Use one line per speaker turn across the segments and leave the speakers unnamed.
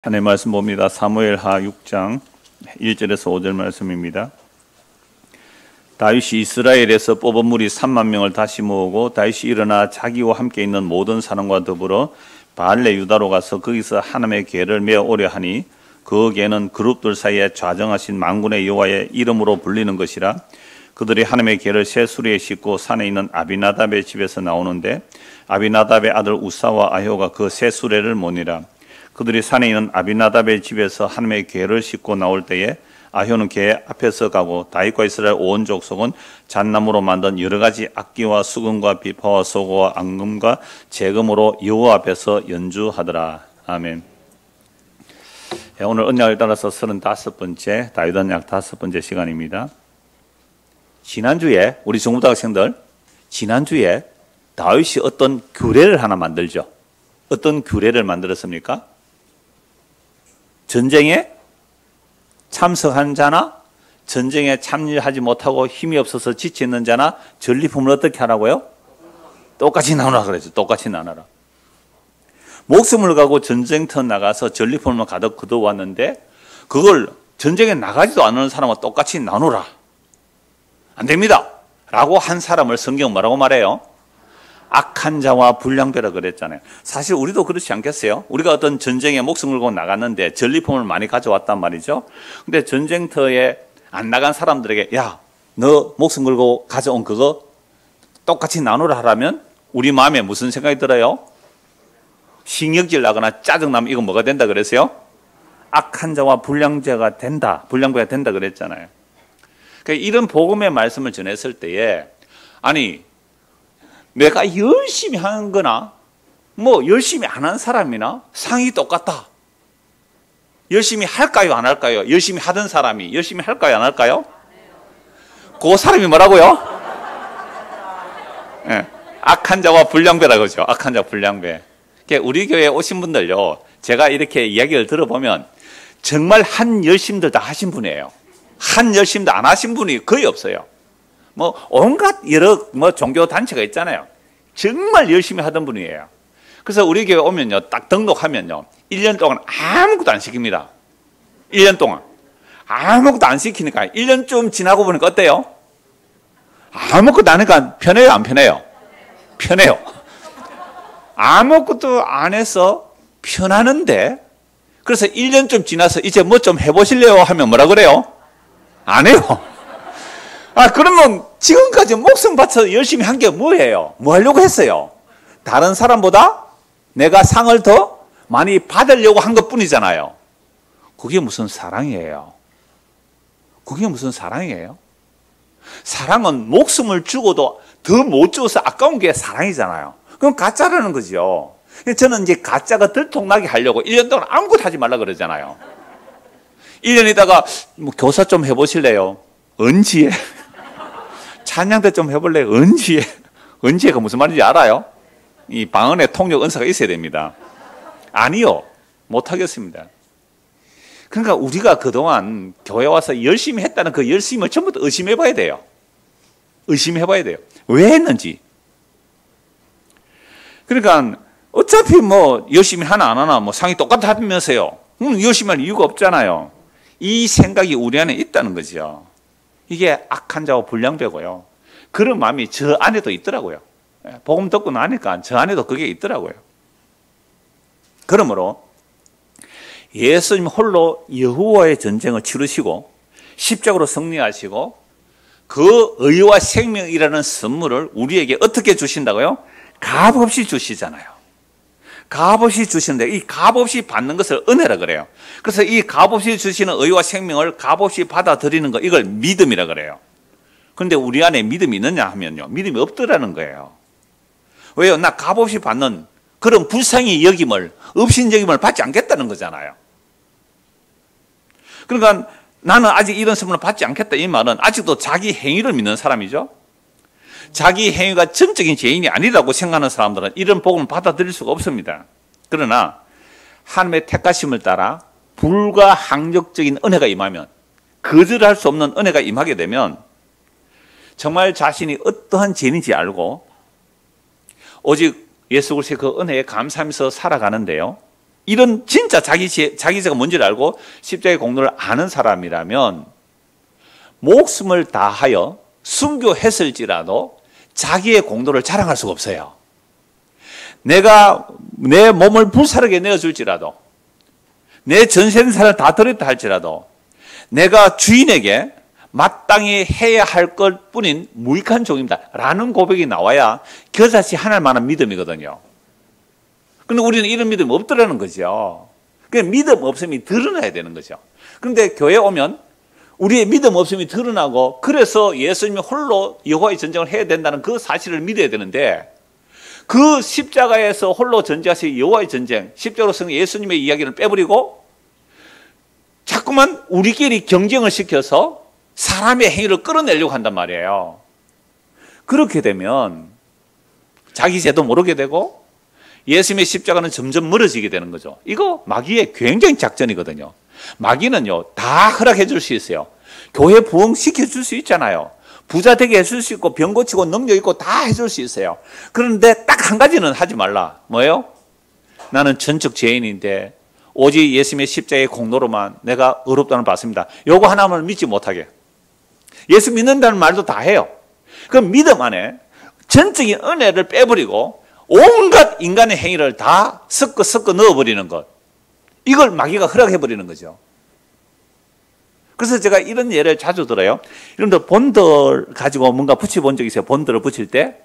하나님의 말씀 봅니다. 사무엘하 6장 1절에서 5절 말씀입니다. 다윗이 이스라엘에서 뽑은 무리 3만 명을 다시 모으고 다윗이 일어나 자기와 함께 있는 모든 사람과 더불어 바알레 유다로 가서 거기서 하나님의 궤를 메어 오려 하니 그 궤는 그룹들 사이에 좌정하신 만군의 여호와의 이름으로 불리는 것이라. 그들이 하나님의 궤를 새 수레에 싣고 산에 있는 아비나답의 집에서 나오는데 아비나답의 아들 우사와 아효가 그 새 수레를 모니라. 그들이 산에 있는 아비나답의 집에서 하나님의 궤를 싣고 나올 때에 아효는 궤 앞에서 가고 다윗과 이스라엘 온 족속은 잣나무로 만든 여러 가지 악기와 수금과 비파와 소고와 앙금과 재금으로 여호와 앞에서 연주하더라. 아멘. 오늘 언약을 따라서 35번째 다윗 언약 5번째 시간입니다. 지난주에 우리 중고등 학생들 지난주에 다윗이 어떤 규례를 하나 만들죠. 어떤 규례를 만들었습니까? 전쟁에 참석한 자나 전쟁에 참여하지 못하고 힘이 없어서 지쳐있는 자나 전리품을 어떻게 하라고요? 똑같이 나누라 그랬죠. 똑같이 나누라. 목숨을 걸고 전쟁터 나가서 전리품을 가득 거둬왔는데 그걸 전쟁에 나가지도 않는 사람과 똑같이 나누라. 안 됩니다. 라고 한 사람을 성경은 뭐라고 말해요? 악한 자와 불량배라 그랬잖아요. 사실 우리도 그렇지 않겠어요? 우리가 어떤 전쟁에 목숨 걸고 나갔는데 전리품을 많이 가져왔단 말이죠. 근데 전쟁터에 안 나간 사람들에게 야, 너 목숨 걸고 가져온 그거 똑같이 나누라 하라면 우리 마음에 무슨 생각이 들어요? 신경질 나거나 짜증나면 이거 뭐가 된다 그랬어요? 악한 자와 불량자가 된다. 불량배가 된다 그랬잖아요. 그러니까 이런 복음의 말씀을 전했을 때에 아니 내가 열심히 하는 거나 뭐 열심히 안 한 사람이나 상이 똑같다. 열심히 할까요? 안 할까요? 열심히 하던 사람이 열심히 할까요? 안 할까요? 그 사람이 뭐라고요? 네. 악한 자와 불량배라 그러죠. 악한 자 불량배. 우리 교회에 오신 분들요, 제가 이렇게 이야기를 들어보면 정말 한 열심들 다 하신 분이에요. 한 열심도 안 하신 분이 거의 없어요. 뭐 온갖 여러 종교 단체가 있잖아요. 정말 열심히 하던 분이에요. 그래서 우리 교회 오면요, 딱 등록하면요 1년 동안 아무것도 안 시킵니다. 1년 동안 아무것도 안 시키니까 1년쯤 지나고 보니까 어때요? 아무것도 안 하니까 편해요, 안 편해요? 편해요. 아무것도 안 해서 편하는데, 그래서 1년쯤 지나서 이제 뭐 좀 해보실래요? 하면 뭐라 그래요? 안 해요. 그러면 지금까지 목숨 바쳐 열심히 한 게 뭐예요? 뭐 하려고 했어요? 다른 사람보다 내가 상을 더 많이 받으려고 한 것 뿐이잖아요. 그게 무슨 사랑이에요? 그게 무슨 사랑이에요? 사랑은 목숨을 주고도 더 못 주어서 아까운 게 사랑이잖아요. 그럼 가짜라는 거죠. 저는 이제 가짜가 들통나게 하려고 1년 동안 아무것도 하지 말라 그러잖아요. 1년 있다가 뭐 교사 좀 해보실래요? 언지에? 찬양 때 좀 해볼래요? 언지에? 언지에가 무슨 말인지 알아요? 이 방언에 통역 은사가 있어야 됩니다. 아니요, 못하겠습니다. 그러니까 우리가 그동안 교회 와서 열심히 했다는 그 열심을 전부 다 의심해 봐야 돼요. 의심해 봐야 돼요. 왜 했는지. 그러니까 어차피 뭐 열심히 하나 안 하나 뭐 상이 똑같다면서요. 열심히 할 이유가 없잖아요. 이 생각이 우리 안에 있다는 거죠. 이게 악한 자와 불량배고요. 그런 마음이 저 안에도 있더라고요. 복음 듣고 나니까 저 안에도 그게 있더라고요. 그러므로 예수님 홀로 여호와의 전쟁을 치르시고 십자가로 승리하시고 그 의와 생명이라는 선물을 우리에게 어떻게 주신다고요? 값없이 주시잖아요. 값없이 주시는데 이 값없이 받는 것을 은혜라 그래요. 그래서 이 값없이 주시는 의와 생명을 값없이 받아들이는 거, 이걸 믿음이라 그래요. 그런데 우리 안에 믿음이 있느냐 하면요, 믿음이 없더라는 거예요. 왜요? 나 값없이 받는 그런 불쌍히 여김을, 업신여김을 받지 않겠다는 거잖아요. 그러니까 나는 아직 이런 선물을 받지 않겠다, 이 말은 아직도 자기 행위를 믿는 사람이죠. 자기 행위가 전적인 죄인이 아니라고 생각하는 사람들은 이런 복음을 받아들일 수가 없습니다. 그러나 하나님의 택하심을 따라 불가항력적인 은혜가 임하면, 거절할 수 없는 은혜가 임하게 되면 정말 자신이 어떠한 죄인인지 알고 오직 예수 그리스도의 그 은혜에 감사하면서 살아가는데요, 이런 진짜 자기제가 뭔지를 알고 십자가의 공로를 아는 사람이라면 목숨을 다하여 순교했을지라도 자기의 공로를 자랑할 수가 없어요. 내가 내 몸을 불사르게 내어줄지라도, 내 전생사를 다 드렸다 할지라도, 내가 주인에게 마땅히 해야 할 것 뿐인 무익한 종입니다 라는 고백이 나와야 그것이 하나님만한 믿음이거든요. 그런데 우리는 이런 믿음이 없더라는 거죠. 그러니까 믿음 없음이 드러나야 되는 거죠. 그런데 교회에 오면 우리의 믿음 없음이 드러나고, 그래서 예수님이 홀로 여호와의 전쟁을 해야 된다는 그 사실을 믿어야 되는데, 그 십자가에서 홀로 전쟁하신 여호와의 전쟁, 십자가로 선 예수님의 이야기를 빼버리고 자꾸만 우리끼리 경쟁을 시켜서 사람의 행위를 끌어내려고 한단 말이에요. 그렇게 되면 자기 죄도 모르게 되고 예수님의 십자가는 점점 멀어지게 되는 거죠. 이거 마귀의 굉장히 작전이거든요. 마귀는요, 다 허락해 줄 수 있어요. 교회 부흥시켜 줄 수 있잖아요. 부자 되게 해줄 수 있고 병 고치고 능력 있고 다 해줄 수 있어요. 그런데 딱 한 가지는 하지 말라. 뭐예요? 나는 전적 죄인인데 오직 예수님의 십자가의 공로로만 내가 의롭다는 받습니다. 요거 하나만 믿지 못하게. 예수 믿는다는 말도 다 해요. 그 믿음 안에 전적인 은혜를 빼버리고 온갖 인간의 행위를 다 섞어 넣어버리는 것. 이걸 마귀가 허락해버리는 거죠. 그래서 제가 이런 예를 자주 들어요. 여러분들 본드 가지고 뭔가 붙여본 적 있어요? 본드를 붙일 때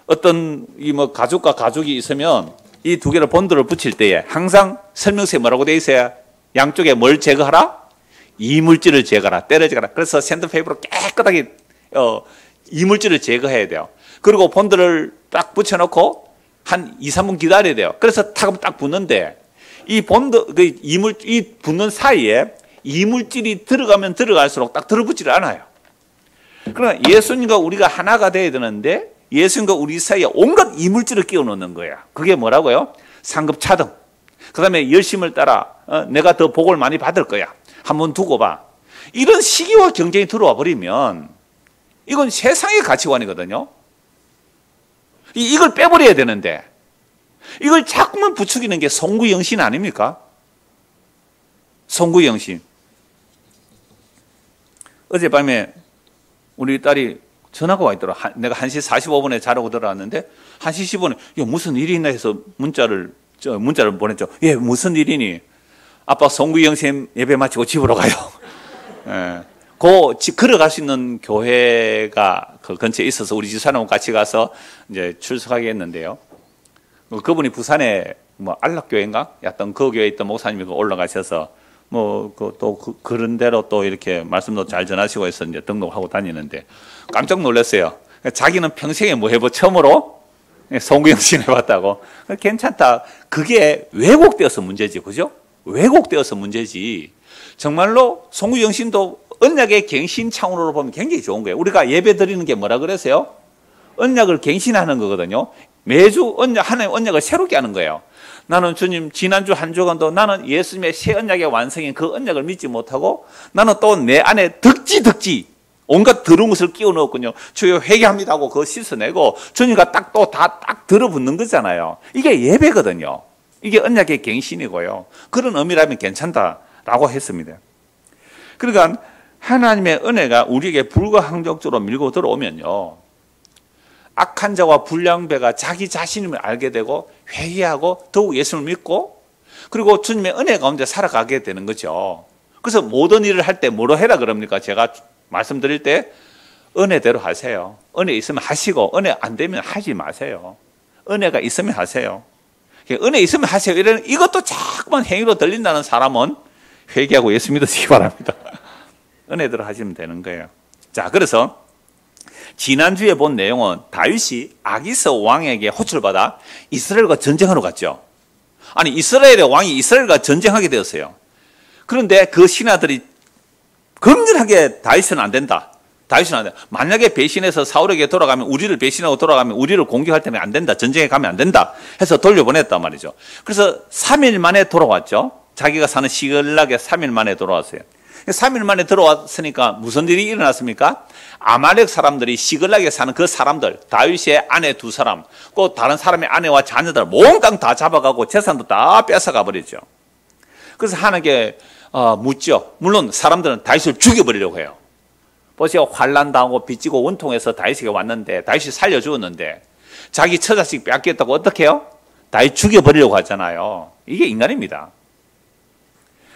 어떤 가죽과 가죽이 있으면 이 두 개를 본드를 붙일 때에 항상 설명서에 뭐라고 돼 있어요? 양쪽에 뭘 제거하라? 이물질을 제거하라, 때려제거하라. 그래서 샌드페이퍼로 깨끗하게 이물질을 제거해야 돼요. 그리고 본드를 딱 붙여놓고 한 2, 3분 기다려야 돼요. 그래서 딱 붙는데 이 본드, 이 붙는 사이에 이물질이 들어가면 들어갈수록 딱 들어붙지를 않아요. 그러나 예수님과 우리가 하나가 돼야 되는데 예수님과 우리 사이에 온갖 이물질을 끼워 넣는 거예요. 그게 뭐라고요? 상급차등. 그 다음에 열심을 따라 내가 더 복을 많이 받을 거야. 한번 두고 봐. 이런 시기와 경쟁이 들어와 버리면 이건 세상의 가치관이거든요. 이걸 빼버려야 되는데 이걸 자꾸만 부추기는 게 송구영신 아닙니까? 송구영신. 어젯밤에 우리 딸이 전화가 와 있더라. 내가 1시 45분에 자라고 들어왔는데 1시 10분에 무슨 일이 있나 해서 문자를 보냈죠. 예, 무슨 일이니? 아빠 송구영신 예배 마치고 집으로 가요. 예. 걸어갈 수 있는 교회가 그 근처에 있어서 우리 집사람하고 같이 가서 이제 출석하게 했는데요. 그분이 부산에 안락교회인가? 였던 그 교회에 있던 목사님이 올라가셔서 그런 대로 또 이렇게 말씀도 잘 전하시고 해서 이제 등록하고 다니는데 깜짝 놀랐어요. 자기는 평생에 처음으로 송구영신 해봤다고. 괜찮다. 그게 왜곡되어서 문제지, 그죠? 왜곡되어서 문제지. 정말로 송구영신도 언약의 갱신 차원으로 보면 굉장히 좋은 거예요. 우리가 예배 드리는 게 뭐라 그랬어요? 언약을 갱신하는 거거든요. 매주 하나님 언약을 새롭게 하는 거예요. 나는 주님 지난주 한 주간도 나는 예수님의 새 언약의 완성인 그 언약을 믿지 못하고 나는 또 내 안에 덕지 온갖 더러운 것을 끼워 넣었군요. 주여 회개합니다 하고 그거 씻어내고 주님과 딱 들어붙는 거잖아요. 이게 예배거든요. 이게 언약의 갱신이고요. 그런 의미라면 괜찮다라고 했습니다. 그러니까 하나님의 은혜가 우리에게 불가항력적으로 밀고 들어오면요, 악한 자와 불량배가 자기 자신임을 알게 되고 회개하고 더욱 예수를 믿고 그리고 주님의 은혜 가운데 살아가게 되는 거죠. 그래서 모든 일을 할 때 뭐로 해라 그럽니까? 제가 말씀드릴 때 은혜대로 하세요. 은혜 있으면 하시고 은혜 안 되면 하지 마세요. 은혜가 있으면 하세요. 은혜 있으면 하세요. 이것도 자꾸만 행위로 들린다는 사람은 회개하고 예수 믿으시기 바랍니다. 은혜대로 하시면 되는 거예요. 자, 그래서 지난주에 본 내용은 다윗이 아기스 왕에게 호출받아 이스라엘과 전쟁하러 갔죠. 아니, 이스라엘의 왕이 이스라엘과 전쟁하게 되었어요. 그런데 그 신하들이 강렬하게 다윗은 안 된다. 다윗은 안 된다. 만약에 배신해서 사울에게 돌아가면 우리를 배신하고 돌아가면 우리를 공격할 때면 안 된다. 전쟁에 가면 안 된다. 해서 돌려보냈단 말이죠. 그래서 3일 만에 돌아왔죠. 자기가 사는 시글락에 3일 만에 돌아왔어요. 3일 만에 들어왔으니까 무슨 일이 일어났습니까? 아말렉 사람들이 시글락에 사는 그 사람들, 다윗의 아내 2사람, 또 다른 사람의 아내와 자녀들 몽땅 다 잡아가고 재산도 다 뺏어가 버리죠. 그래서 하나님께 묻죠. 물론 사람들은 다윗을 죽여버리려고 해요. 보세요. 환난당하고 빚지고 원통해서 다윗에게 왔는데 다윗이 살려주었는데 자기 처자식 뺏겠다고 어떻게 해요? 다윗 죽여버리려고 하잖아요. 이게 인간입니다.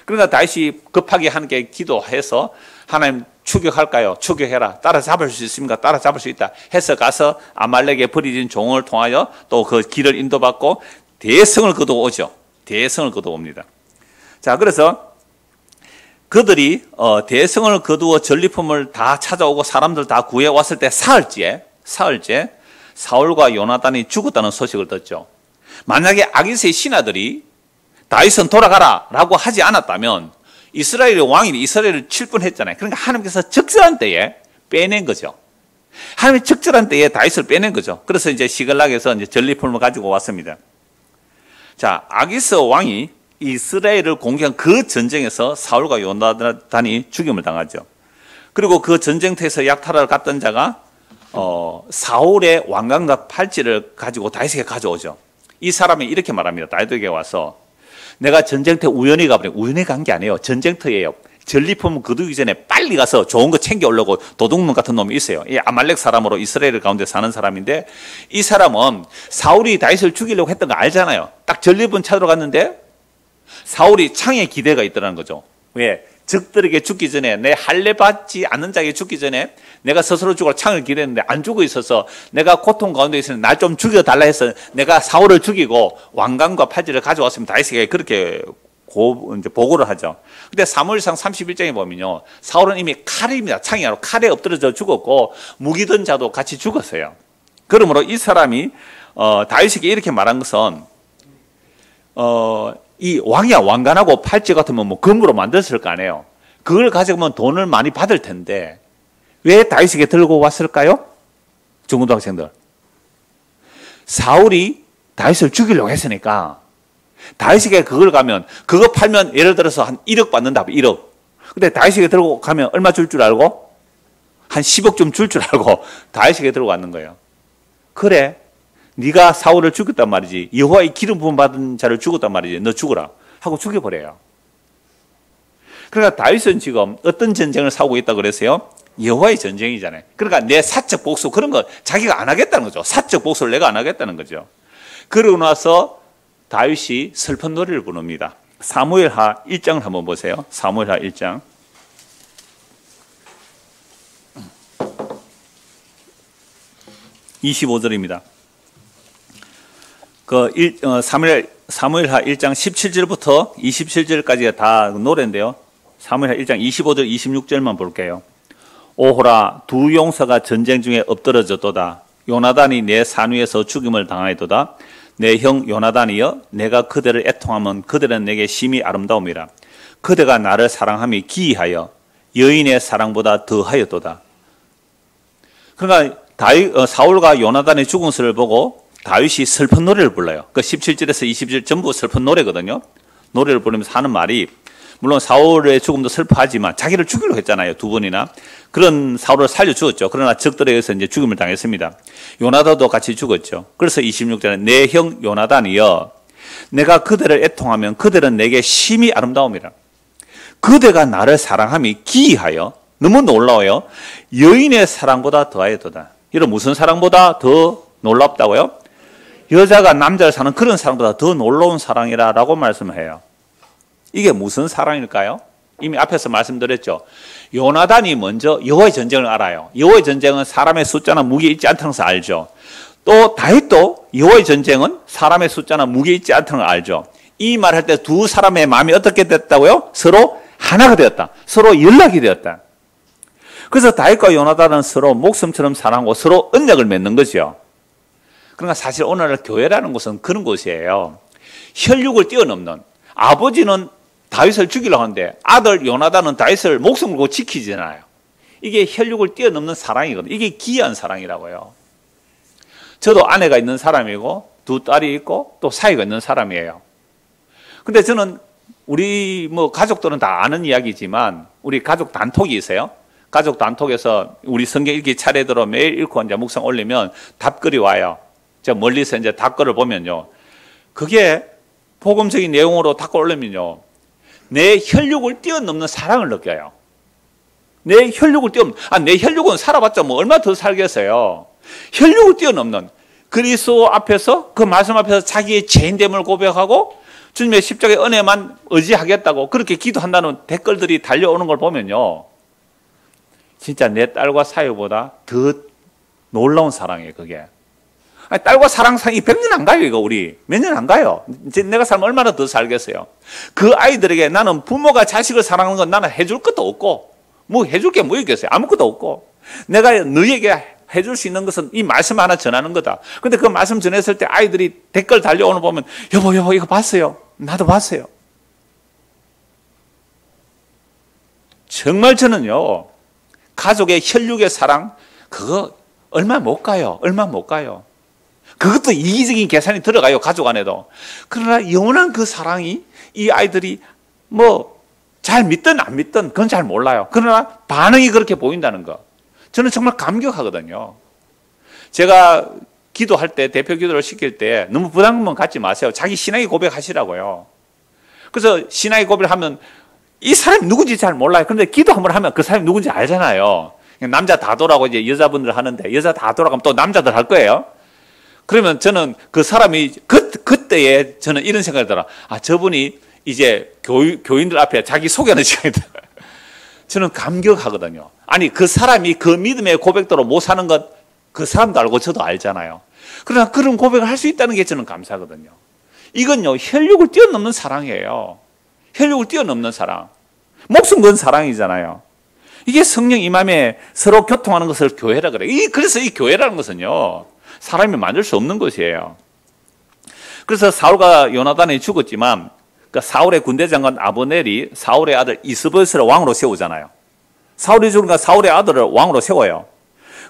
그러니까 다윗이 급하게 하나님께 기도해서 하나님 추격할까요? 추격해라. 따라잡을 수 있습니까? 따라잡을 수 있다. 해서 가서 아말렉에 버려진 종을 통하여 또 그 길을 인도받고 대성을 거두어오죠. 대성을 거두어옵니다. 자, 그래서 그들이 대성을 거두어 전리품을 다 찾아오고 사람들 다 구해왔을 때 사흘째 사울과 요나단이 죽었다는 소식을 듣죠. 만약에 아기스의 신하들이 다윗은 돌아가라 라고 하지 않았다면 이스라엘의 왕이 이스라엘을 칠 뻔했잖아요. 그러니까 하나님께서 적절한 때에 빼낸 거죠. 하나님이 적절한 때에 다윗을 빼낸 거죠. 그래서 이제 시글락에서 이제 전리품을 가지고 왔습니다. 자, 아기스 왕이 이스라엘을 공격한 그 전쟁에서 사울과 요나단이 죽임을 당하죠. 그리고 그 전쟁터에서 약탈을 갔던 자가 사울의 왕관과 팔찌를 가지고 다윗에게 가져오죠. 이 사람이 이렇게 말합니다. 다윗에게 와서 내가 전쟁터에 우연히 가버린, 우연히 간 게 아니에요. 전쟁터예요. 전리품 거두기 전에 빨리 가서 좋은 거 챙겨 오려고 도둑놈 같은 놈이 있어요. 이 아말렉 사람으로 이스라엘 가운데 사는 사람인데 이 사람은 사울이 다윗을 죽이려고 했던 거 알잖아요. 딱 전리품 찾으러 갔는데 사울이 창에 기대가 있더라는 거죠. 왜? 적들에게 죽기 전에 내 할례 받지 않는 자에게 죽기 전에 내가 스스로 죽을 창을 기대했는데 안 죽어 있어서 내가 고통 가운데 있으니 날 좀 죽여달라 해서 내가 사울을 죽이고 왕관과 팔찌를 가져왔으면 다윗에게 그렇게 이제 보고를 하죠. 근데 사무엘상 31장에 보면요. 사울은 이미 칼입니다. 창이 아니라 칼에 엎드려져 죽었고 무기던 자도 같이 죽었어요. 그러므로 이 사람이 다윗에게 이렇게 말한 것은 이 왕이야 왕관하고 팔찌 같으면 뭐 금으로 만들었을 거 아니에요. 그걸 가져가면 돈을 많이 받을 텐데 왜 다윗에게 들고 왔을까요? 중고등학생들. 사울이 다윗을 죽이려고 했으니까 다윗에게 그걸 가면 그거 팔면 예를 들어서 한 1억 받는다. 1억. 근데 다윗에게 들고 가면 얼마 줄 알고? 한 10억 좀 줄 알고 다윗에게 들고 왔는 거예요. 그래. 네가 사울을 죽였단 말이지. 여호와의 기름 부음 받은 자를 죽였단 말이지. 너 죽어라 하고 죽여버려요. 그러니까 다윗은 지금 어떤 전쟁을 싸우고 있다고 그랬어요? 여호와의 전쟁이잖아요. 그러니까 내 사적 복수 그런 거 자기가 안 하겠다는 거죠. 사적 복수를 내가 안 하겠다는 거죠. 그러고 나서 다윗이 슬픈 노래를 부릅니다. 사무엘하 1장을 한번 보세요. 사무엘하 1장. (25절입니다) 사무엘하 1장 17절부터 27절까지가 다 노래인데요. 사무엘하 1장 25절 26절만 볼게요. 오호라 두 용사가 전쟁 중에 엎드러졌도다. 요나단이 내 산 위에서 죽임을 당하였도다. 내 형 요나단이여 내가 그대를 애통하면 그들은 내게 심히 아름다움이라. 그대가 나를 사랑함이 기이하여 여인의 사랑보다 더하였도다. 그러니까 사울과 요나단의 죽은 것을 보고 다윗이 슬픈 노래를 불러요. 그 17절에서 20절 전부 슬픈 노래거든요. 노래를 부르면서 하는 말이 물론 사울의 죽음도 슬퍼하지만 자기를 죽이려고 했잖아요. 2번이나. 그런 사울을 살려주었죠. 그러나 적들에 의해서 이제 죽임을 당했습니다. 요나단도 같이 죽었죠. 그래서 26절에 내 형 요나단이여 내가 그대를 애통하면 그들은 내게 심히 아름다움이라. 그대가 나를 사랑함이 기이하여 너무 놀라워요. 여인의 사랑보다 더하였도다. 이런 무슨 사랑보다 더 놀랍다고요? 여자가 남자를 사는 그런 사랑보다 더 놀라운 사랑이라고 말씀을 해요. 이게 무슨 사랑일까요? 이미 앞에서 말씀드렸죠. 요나단이 먼저 여호와의 전쟁을 알아요. 여호와의 전쟁은 사람의 숫자나 무게 있지 않다는 것을 알죠. 또 다윗도 여호와의 전쟁은 사람의 숫자나 무게 있지 않다는 걸 알죠. 이 말할 때 두 사람의 마음이 어떻게 됐다고요? 서로 하나가 되었다. 서로 연락이 되었다. 그래서 다윗과 요나단은 서로 목숨처럼 사랑하고 서로 언약을 맺는 거죠. 그러니까 사실 오늘날 교회라는 곳은 그런 곳이에요. 혈육을 뛰어넘는, 아버지는 다윗을 죽이려고 하는데 아들 요나단은 다윗을 목숨 걸고 지키잖아요. 이게 혈육을 뛰어넘는 사랑이거든요. 이게 귀한 사랑이라고요. 저도 아내가 있는 사람이고 두 딸이 있고 또 사위가 있는 사람이에요. 근데 저는 우리 뭐 가족들은 다 아는 이야기지만 우리 가족 단톡이 있어요. 가족 단톡에서 우리 성경 읽기 차례대로 매일 읽고 이제 묵상 올리면 답글이 와요. 제가 멀리서 이제 답글을 보면요. 그게 복음적인 내용으로 답글 올리면요. 내 혈육을 뛰어넘는 사랑을 느껴요. 내 혈육을 내 혈육은 살아봤자 뭐 얼마 더 살겠어요. 혈육을 뛰어넘는 그리스도 앞에서 그 말씀 앞에서 자기의 죄인됨을 고백하고 주님의 십자가의 은혜만 의지하겠다고 그렇게 기도한다는 댓글들이 달려오는 걸 보면요. 진짜 내 딸과 사유보다 더 놀라운 사랑이에요, 그게. 아니, 딸과 사랑 사이 100년 안 가요, 이거 우리. 몇 년 안 가요. 이제 내가 살면 얼마나 더 살겠어요. 그 아이들에게 나는 부모가 자식을 사랑하는 건 나는 해줄 것도 없고, 뭐 해줄 게 뭐 있겠어요. 아무것도 없고. 내가 너희에게 해줄 수 있는 것은 이 말씀 하나 전하는 거다. 근데 그 말씀 전했을 때 아이들이 댓글 달려오는 거 보면, 여보, 이거 봤어요. 나도 봤어요. 정말 저는요, 가족의 혈육의 사랑, 그거 얼마 못 가요. 얼마 못 가요. 그것도 이기적인 계산이 들어가요, 가족 안에도. 그러나 영원한 그 사랑이 이 아이들이 뭐 잘 믿든 안 믿든 그건 잘 몰라요. 그러나 반응이 그렇게 보인다는 거. 저는 정말 감격하거든요. 제가 기도할 때, 대표 기도를 시킬 때 너무 부담감은 갖지 마세요. 자기 신앙의 고백하시라고요. 그래서 신앙의 고백을 하면 이 사람이 누군지 잘 몰라요. 그런데 기도 한번 하면 그 사람이 누군지 알잖아요. 남자 다도라고 이제 여자분들 하는데 여자 다도라고 하면 또 남자들 할 거예요. 그러면 저는 그 사람이 그때에 저는 이런 생각이 들어요. 아, 저분이 이제 교인들 앞에 자기 소개하는 시간이다. 저는 감격하거든요. 아니, 그 사람이 그 믿음의 고백대로 못 사는 것 그 사람도 알고 저도 알잖아요. 그러나 그런 고백을 할 수 있다는 게 저는 감사하거든요. 이건요, 혈육을 뛰어넘는 사랑이에요. 혈육을 뛰어넘는 사랑. 목숨 건 사랑이잖아요. 이게 성령 임함에 서로 교통하는 것을 교회라 그래요. 그래서 이 교회라는 것은요, 사람이 만들 수 없는 것이에요. 그래서 사울과 요나단이 죽었지만 그 사울의 군대 장관 아브넬이 사울의 아들 이스보셋을 왕으로 세우잖아요. 사울이 죽으니까 사울의 아들을 왕으로 세워요.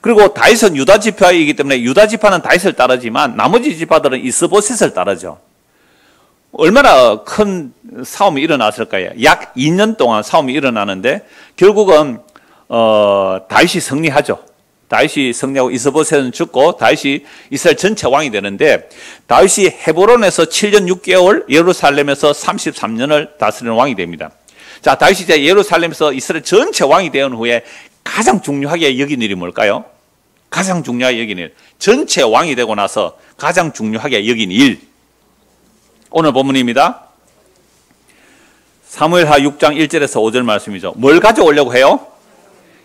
그리고 다윗은 유다 지파이기 때문에 유다 지파는 다윗을 따르지만 나머지 지파들은 이스보셋을 따르죠. 얼마나 큰 싸움이 일어났을까요? 약 2년 동안 싸움이 일어나는데 결국은 다윗이 승리하죠. 다윗이 승리하고 이스보셋은 죽고 다윗이 이스라엘 전체 왕이 되는데 다윗이 헤브론에서 7년 6개월 예루살렘에서 33년을 다스리는 왕이 됩니다. 자, 다윗이 이제 예루살렘에서 이스라엘 전체 왕이 되은 후에 가장 중요하게 여긴 일이 뭘까요? 가장 중요하게 여긴 일. 전체 왕이 되고 나서 가장 중요하게 여긴 일. 오늘 본문입니다. 사무엘하 6장 1절에서 5절 말씀이죠. 뭘 가져오려고 해요?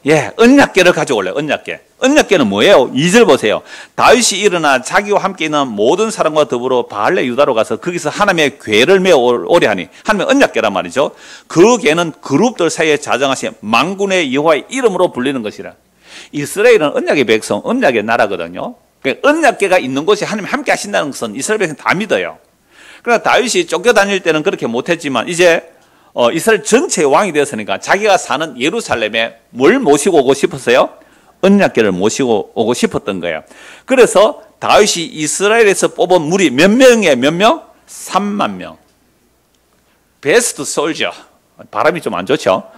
예, 언약궤를 가져올래요. 언약궤. 언약궤는 뭐예요? 2절 보세요. 다윗이 일어나 자기와 함께 있는 모든 사람과 더불어 바알레 유다로 가서 거기서 하나님의 궤를 메어 오려 하니, 하나님의 언약궤란 말이죠. 그 궤는 그룹들 사이에 자정하신 만군의 여호와의 이름으로 불리는 것이라. 이스라엘은 언약의 백성, 언약의 나라거든요. 그러니까 언약궤가 있는 곳에 하나님 함께 하신다는 것은 이스라엘 백성 다 믿어요. 그러나 다윗이 쫓겨다닐 때는 그렇게 못했지만 이제 이스라엘 전체의 왕이 되었으니까 자기가 사는 예루살렘에 뭘 모시고 오고 싶었어요? 언약궤를 모시고 오고 싶었던 거예요. 그래서 다윗이 이스라엘에서 뽑은 무리 몇 명이에요? 몇 명? 3만 명. 베스트 솔저. 발음이 좀 안 좋죠?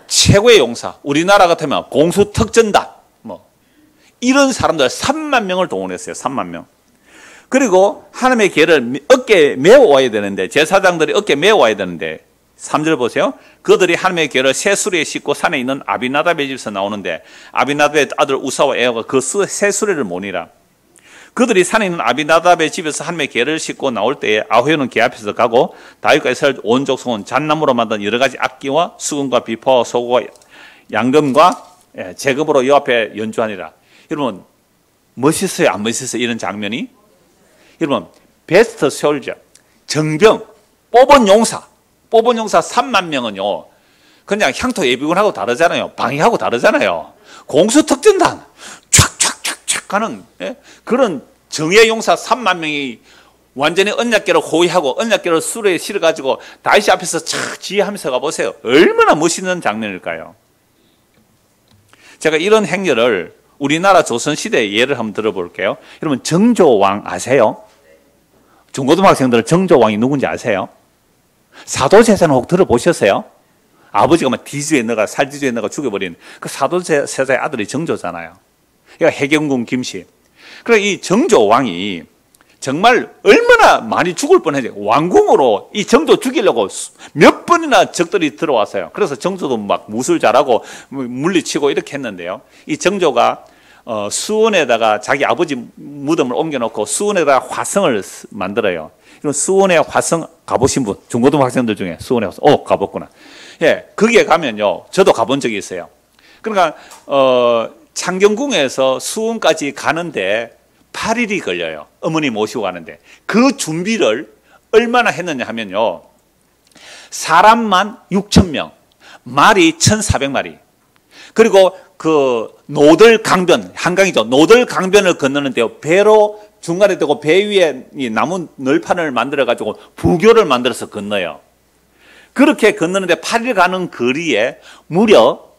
최고의 용사. 우리나라 같으면 공수특전단. 뭐 이런 사람들 3만 명을 동원했어요. 3만 명. 그리고 하나님의 궤를 어깨에 메어와야 되는데, 제사장들이 어깨에 메어와야 되는데, 3절 보세요. 그들이 하나님의 궤를 새 수레에 싣고 산에 있는 아비나답의 집에서 나오는데 아비나답의 아들 우사와 에어가 그 새 수레를 모니라. 그들이 산에 있는 아비나답의 집에서 하나님의 궤를 싣고 나올 때에 아호요는 궤 앞에서 가고 다윗과 이스라엘 온 족속은 잣나무로 만든 여러 가지 악기와 수금과 비파와 소고와 양금과 제금으로 여 앞에 연주하니라. 여러분 멋있어요? 안 멋있어요? 이런 장면이? 여러분 베스트 솔저, 정병, 뽑은 용사 3만 명은요 그냥 향토 예비군하고 다르잖아요. 방위하고 다르잖아요. 공수특전단 촥촥촥촥 가는 그런 정예 용사 3만 명이 완전히 언약궤를 호위하고 언약궤를 수레에 실어가지고 다윗 앞에서 착 지휘하면서 가보세요. 얼마나 멋있는 장면일까요? 제가 이런 행렬을 우리나라 조선시대의 예를 한번 들어볼게요. 여러분 정조왕 아세요? 중고등학생들은 정조왕이 누군지 아세요? 사도세자는 혹 들어보셨어요? 아버지가 막 뒤주에 넣어가 살뒤주에 넣어가 죽여버린 그 사도세자의 아들이 정조잖아요. 그러니까 해경궁 김씨. 그러니까 이 정조 왕이 정말 얼마나 많이 죽을 뻔했죠. 왕궁으로 이 정조 죽이려고 몇 번이나 적들이 들어왔어요. 그래서 정조도 막 무술 잘하고 물리치고 이렇게 했는데요. 이 정조가 수원에다가 자기 아버지 무덤을 옮겨놓고 수원에다가 화성을 만들어요. 그럼 수원의 화성 가보신 분, 중고등 학생들 중에 수원에 화성, 가봤구나. 예, 거기에 가면요, 저도 가본 적이 있어요. 그러니까 창경궁에서 수원까지 가는데 8일이 걸려요. 어머니 모시고 가는데. 그 준비를 얼마나 했느냐 하면요, 사람만 6,000명, 말이 1,400마리, 그리고 그 노들 강변, 한강이죠. 노들 강변을 건너는데요, 배로 중간에 대고 배 위에 이 나무 널판을 만들어 가지고 부교를 만들어서 건너요. 그렇게 건너는데 8일 가는 거리에 무려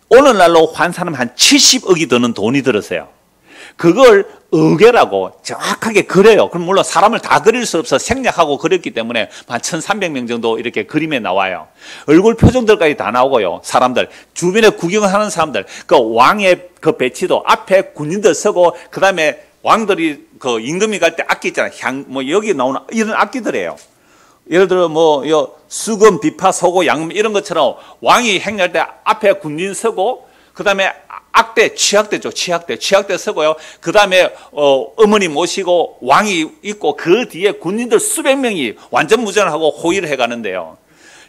오늘날로 환산하면 한 70억이 드는 돈이 들었어요. 그걸 어계라고 정확하게 그려요. 그럼 물론 사람을 다 그릴 수 없어 생략하고 그렸기 때문에 한 1,300명 정도 이렇게 그림에 나와요. 얼굴 표정들까지 다 나오고요. 사람들, 주변에 구경하는 사람들, 그 왕의 그 배치도 앞에 군인들 서고, 그 다음에 왕들이 그 임금이 갈 때 악기 있잖아요. 여기 나오는 이런 악기들이에요. 예를 들어 수금, 비파, 소고, 양음 이런 것처럼 왕이 행렬할 때 앞에 군인 서고, 그 다음에 악대, 취악대죠. 취악대 서고요. 그 다음에 어머니 모시고 왕이 있고, 그 뒤에 군인들 수백 명이 완전 무전하고 호위를 해가는데요.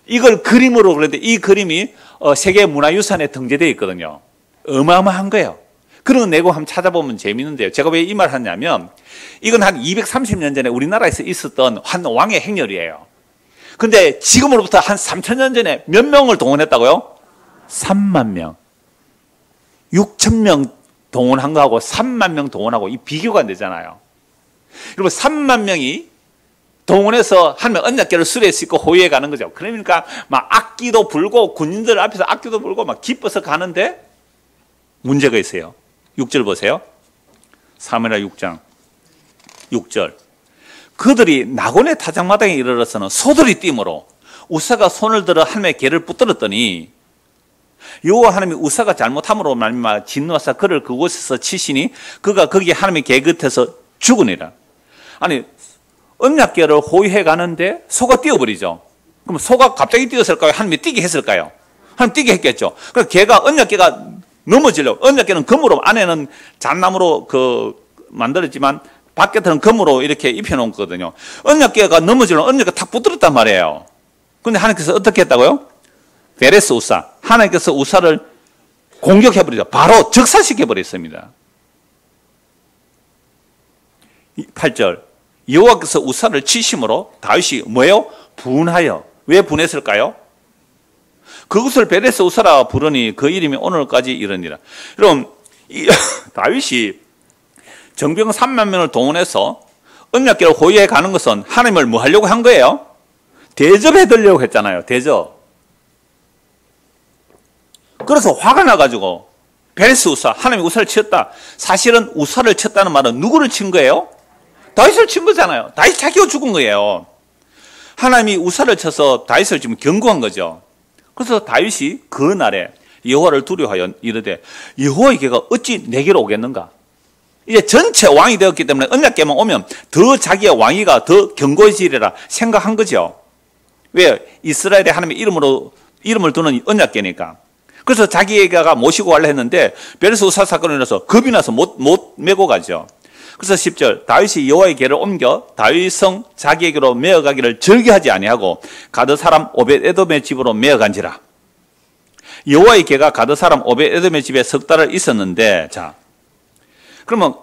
이걸 그림으로 그랬는데 이 그림이 세계문화유산에 등재되어 있거든요. 어마어마한 거예요. 그런 거 내고 한번 찾아보면 재밌는데요. 제가 왜 이 말 하냐면, 이건 한 230년 전에 우리나라에서 있었던 한 왕의 행렬이에요. 근데 지금으로부터 한 3,000년 전에 몇 명을 동원했다고요? 3만 명. 6,000명 동원한 거하고 3만 명 동원하고 이 비교가 안 되잖아요. 여러분, 3만 명이 동원해서 한 명 언약궤를 수레에 싣고 호위해 가는 거죠. 그러니까 막 악기도 불고 군인들 앞에서 악기도 불고 막 기뻐서 가는데 문제가 있어요. 6절 보세요. 사무엘하 6장 6절. 그들이 나곤의 타작마당에 이르러서는 소들이 띠므로 우사가 손을 들어 하나님의 궤를 붙들었더니 여호와 하나님이 우사가 잘못함으로 말미암아 진노하사 그를 그곳에서 치시니 그가 거기 하나님의 궤 곁에서 죽으니라. 아니, 언약궤를 호위해 가는데 소가 뛰어버리죠. 그럼 소가 갑자기 뛰었을까요? 하나님이 뛰게 했을까요? 하나님 뛰게 했겠죠. 그래서 궤가, 언약궤가 넘어지려고. 언약궤는 금으로, 안에는 잣나무로 만들었지만 밖에는 금으로 이렇게 입혀놓은 거거든요. 언약궤가 넘어지려고 언약궤가 탁 붙들었단 말이에요. 근데 하나님께서 어떻게 했다고요? 베레스 우사. 하나님께서 우사를 공격해버리죠. 바로 적사시켜버렸습니다. 8절. 여호와께서 우사를 치심으로 다윗이 뭐예요? 분하여. 왜 분했을까요? 그것을 베레스 우사라 부르니 그 이름이 오늘까지 이르니라. 여러분, 다윗이 정병 3만 명을 동원해서 언약궤를 호위해 가는 것은 하나님을 뭐 하려고 한 거예요? 대접해 드리려고 했잖아요. 대접. 그래서 화가 나가지고 베레스 우사, 하나님이 우사를 치었다. 사실은 우사를 쳤다는 말은 누구를 친 거예요? 다윗을 친 거잖아요. 다윗 자기가 죽은 거예요. 하나님이 우사를 쳐서 다윗을 지금 경고한 거죠. 그래서 다윗이 그 날에 여호와를 두려워하여 이르되 여호와의 궤가 어찌 내게로 오겠는가? 이제 전체 왕이 되었기 때문에 언약궤만 오면 더 자기의 왕위가 더 견고해지리라 생각한 거죠. 왜? 이스라엘의 하나님의 이름을 두는 언약궤니까. 그래서 자기가 모시고 가려 했는데 베레스 우사 사건으로 인해서 겁이 나서 못 메고 가죠. 그래서 10절. 다윗이 여호와의 궤를 옮겨 다윗성 자기에게로 메어가기를 절개하지 아니하고 가드 사람 오벳에돔의 집으로 메어간지라. 여호와의 궤가 가드 사람 오벳에돔의 집에 석 달을 있었는데, 자, 그러면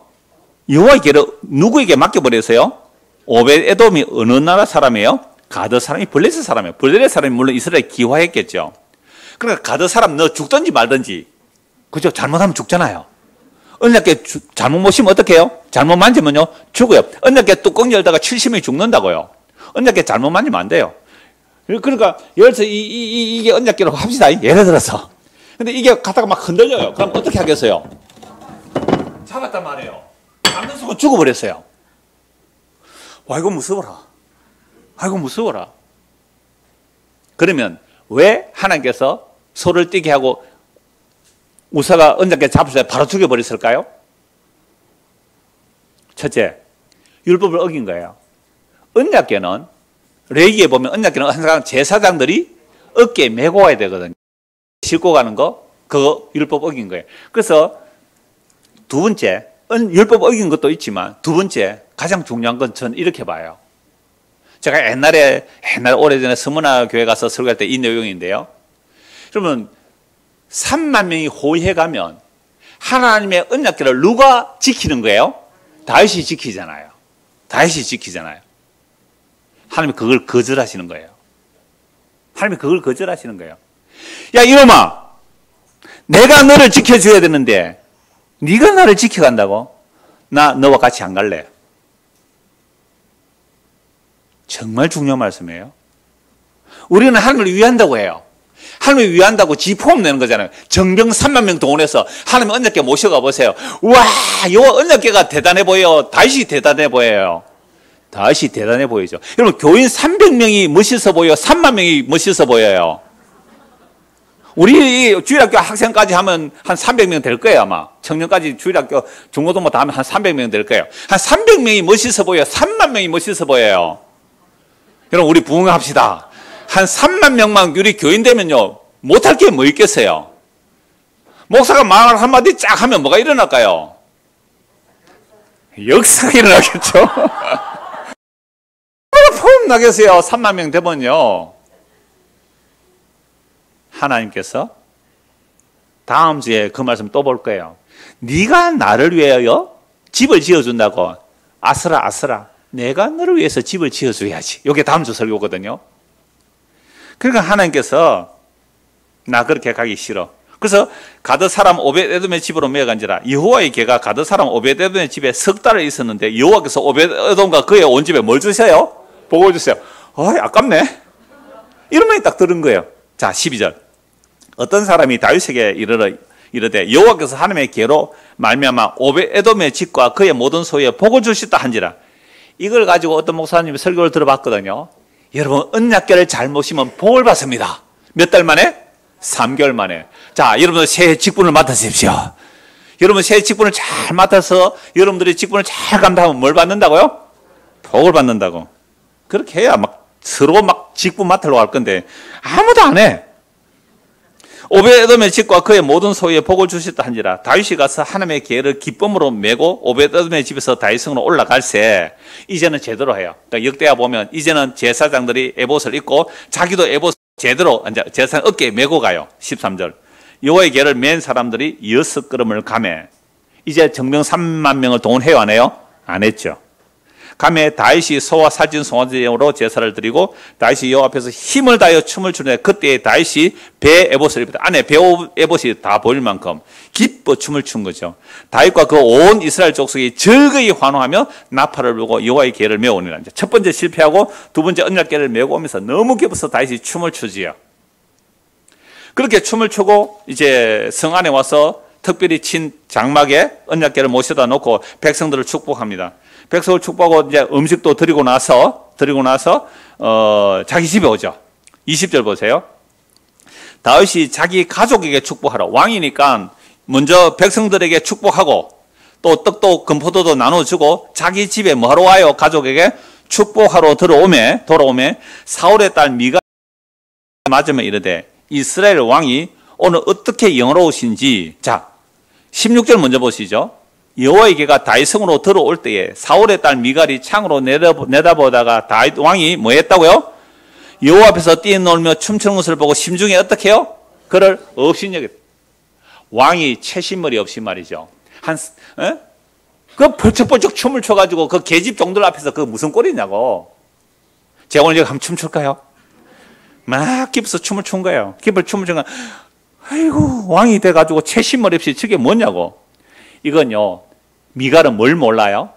여호와의 궤를 누구에게 맡겨버렸어요? 오벳에돔이 어느 나라 사람이에요? 가드 사람이 블레셋 사람이에요. 블레셋 사람이 물론 이스라엘에 기화했겠죠. 그러니까 가드 사람 너 죽든지 말든지, 그죠? 잘못하면 죽잖아요. 언약궤 잘못 모시면 어떻게 해요? 잘못 만지면요 죽어요. 언약궤 뚜껑 열다가 70명이 죽는다고요. 언약궤 잘못 만지면 안 돼요. 그러니까 예를 들어서 이게 언약궤라고 합시다. 예를 들어서. 근데 이게 가다가 막 흔들려요. 그럼 어떻게 하겠어요? 잡았단 말이에요. 잡는 순간 죽어버렸어요. 와, 이거 무서워라. 아, 이거 무서워라. 그러면 왜 하나님께서 소를 뛰게 하고 우사가 언약궤 잡을 때 바로 죽여버렸을까요? 첫째, 율법을 어긴 거예요. 언약궤는 레위기에 보면 언약궤는 항상 제사장들이 어깨에 메고 와야 되거든요. 싣고 가는 거, 그거 율법 어긴 거예요. 그래서 두 번째, 율법 어긴 것도 있지만 두 번째, 가장 중요한 건 저는 이렇게 봐요. 제가 옛날 오래전에 서문화 교회 가서 설교할 때 이 내용인데요. 그러면 3만 명이 호위해 가면 하나님의 언약궤를 누가 지키는 거예요? 다윗이 지키잖아요. 다윗이 지키잖아요. 하나님이 그걸 거절하시는 거예요. 하나님이 그걸 거절하시는 거예요. 야, 이놈아, 내가 너를 지켜줘야 되는데 네가 나를 지켜간다고? 나 너와 같이 안 갈래. 정말 중요한 말씀이에요. 우리는 하나님을 위한다고 해요. 하나님을 위한다고 지포음 내는 거잖아요. 정병 3만 명 동원해서 하나님 언약궤 모셔가 보세요. 와, 요 언약궤가 대단해 보여요. 다윗이 대단해 보여요. 다윗이 대단해 보이죠. 여러분, 교인 300명이 멋있어 보여, 3만 명이 멋있어 보여요. 우리 주일학교 학생까지 하면 한 300명 될 거예요, 아마. 청년까지 주일학교 중고등부 다 하면 한 300명 될 거예요. 한 300명이 멋있어 보여, 3만 명이 멋있어 보여요. 여러분, 우리 부흥합시다. 한 3만 명만 우리 교인 되면요, 못할 게 뭐 있겠어요? 목사가 말 한마디 쫙 하면 뭐가 일어날까요? 역사가 일어나겠죠? 포럼 나겠어요. 3만 명 되면요. 하나님께서 다음 주에 그 말씀 또 볼 거예요. 네가 나를 위하여 집을 지어준다고. 아스라 아스라, 내가 너를 위해서 집을 지어줘야지. 이게 다음 주 설교거든요. 그러니까 하나님께서 나 그렇게 가기 싫어. 그래서 가드 사람 오벳에돔의 집으로 메어간지라. 여호와의 궤가 가드 사람 오벳에돔의 집에 석 달을 있었는데 여호와께서 오벳에돔과 그의 온 집에 뭘 주세요? 복을 주세요. 어이, 아깝네. 이런 말이 딱 들은 거예요. 자, 12절. 어떤 사람이 다윗에게 이르되 여호와께서 하나님의 궤로 말미암아 오벳에돔의 집과 그의 모든 소유에 복을 주시다 한지라. 이걸 가지고 어떤 목사님이 설교를 들어봤거든요. 여러분, 언약궤를 잘 모시면 복을 받습니다. 몇 달 만에? 3개월 만에. 자, 여러분 새해 직분을 맡으십시오. 여러분 새해 직분을 잘 맡아서 여러분들이 직분을 잘 감당하면 뭘 받는다고요? 복을 받는다고. 그렇게 해야 막 서로 막 직분 맡으려고 할 건데 아무도 안 해. 오벳에돔의 집과 그의 모든 소유에 복을 주셨다 한지라. 다윗이 가서 하나님의 궤를 기쁨으로 메고 오벳에돔의 집에서 다윗성으로 올라갈새 이제는 제대로 해요. 그러니까 역대하 보면 이제는 제사장들이 에봇을 입고 자기도 에봇 제대로 제사장 어깨에 메고 가요. 13절. 여호와의 궤를 맨 사람들이 6걸음을 가매. 이제 정병 3만 명을 동원해요, 안 해요? 안 했죠. 가매 다윗이 소와 살찐 송아지로 제사를 드리고 다윗이 여호와 앞에서 힘을 다하여 춤을 추는데 그때 다윗이 배 에봇을 입었다. 안에 배 에봇이 다 보일 만큼 기뻐 춤을 춘 거죠. 다윗과 그 온 이스라엘 족속이 즐거이 환호하며 나팔을 불고 여호와의 궤를 메우니라. 첫 번째 실패하고 두 번째 언약궤를 메고 오면서 너무 기뻐서 다윗이 춤을 추지요. 그렇게 춤을 추고 이제 성 안에 와서 특별히 친 장막에 언약궤를 모셔다 놓고 백성들을 축복합니다. 백성을 축복하고 이제 음식도 드리고 나서 자기 집에 오죠. 20절 보세요. 다윗이 자기 가족에게 축복하러, 왕이니까 먼저 백성들에게 축복하고 또 떡도 금포도도 나눠주고 자기 집에 뭐하러 와요? 가족에게 축복하러 돌아오매 사울의 딸 미가 맞으면 이르되 이스라엘 왕이 오늘 어떻게 영화로우신지. 자, 16절 먼저 보시죠. 여호와의 궤가 다윗성으로 들어올 때에 사울의 딸 미갈이 창으로 내다보다가 다윗 왕이 뭐 했다고요? 여호와 앞에서 뛰어놀며 춤추는 것을 보고 심중에 어떻게 해요? 그를 업신여겼다. 왕이 채신머리 없이 말이죠. 그 벌쩍벌쩍 춤을 춰가지고 그 계집 종들 앞에서 그 무슨 꼴이냐고. 제가 오늘 여기 한번 춤출까요? 막 기뻐서 춤을 춘 거예요. 기뻐서 춤을 춘 거예요. 아이고, 왕이 돼가지고 채신머리 없이 저게 뭐냐고. 이건요, 미갈은 뭘 몰라요?